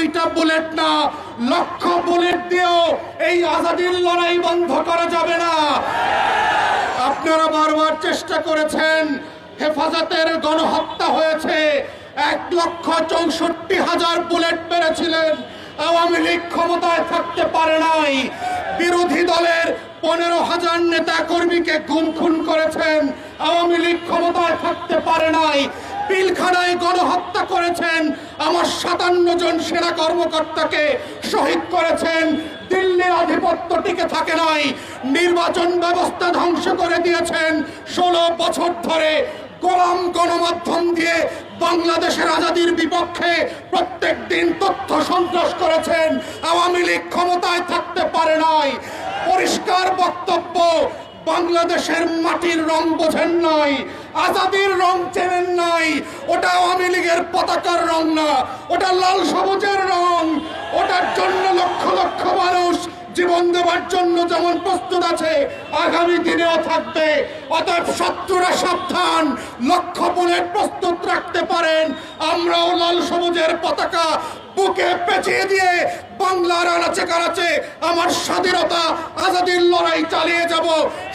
2টা বুলেট না, লক্ষ বুলেট দিয়েও এই আজাদির লড়াই বন্ধ করা যাবে না। আপনারা বারবার চেষ্টা করেছেন, হেফাজতের গণহত্যা হয়েছে, 1,64,000 বুলেট মেরেছিলেন। আওয়ামী লীগ ক্ষমতায় থাকতে পারে নাই। বিরোধী দলের 15,000 নেতা কর্মীকে গুম খুন করেছেন, আওয়ামী লীগ ক্ষমতায় থাকতে পারে নাই। পিলখানায় গণহত্যা করেছেন, আমার 57 জন সেনা কর্মকর্তাকে শহীদ করেছেন। দিল্লির আধিপত্য টিকে থাকে নাই, নির্বাচন ব্যবস্থা ধ্বংস করে দিয়েছেন। 16 বছর ধরে গোলাম গণমাধ্যম দিয়ে বাংলাদেশের আজাদির বিপক্ষে প্রত্যেক দিন তথ্য সন্ত্রাস করেছেন। আওয়ামী লীগ ক্ষমতায় থাকতে পারে নাই। পরিষ্কার বক্তব্য, বাংলাদেশের মাটির রং বোঝেন নাই, আজাদির রং চেনেন নাই। ওটা আওয়ামী লীগের পতাকার রং না, ওটা লাল সবুজের রং। ওটার জন্য লক্ষ লক্ষ মানুষ জীবন দেওয়ার জন্য যেমন প্রস্তুত আছে, আগামী দিনেও থাকবে। অতএব শত্রুরা সাবধান, লক্ষ বুলেট প্রস্তুত রাখতে পারেন। আমরাও লাল সবুজের পতাকা বুকে পেঁচিয়ে দিয়ে বাংলার আনাচে কানাচে আমার স্বাধীনতা আজাদির লড়াই চালিয়ে যাব।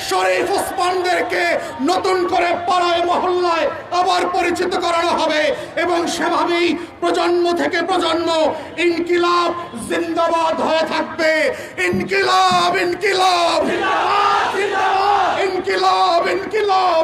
শরীফ ওসমানদেরকে নতুন করে পাড়ায় মহল্লায় আবার পরিচিত করানো হবে এবং সেভাবেই প্রজন্ম থেকে প্রজন্ম ইনকিলাব জিন্দাবাদ হয়ে থাকবে। ইনকিলাব ইনকিলাব ইনকিলাব ইনকিলাব।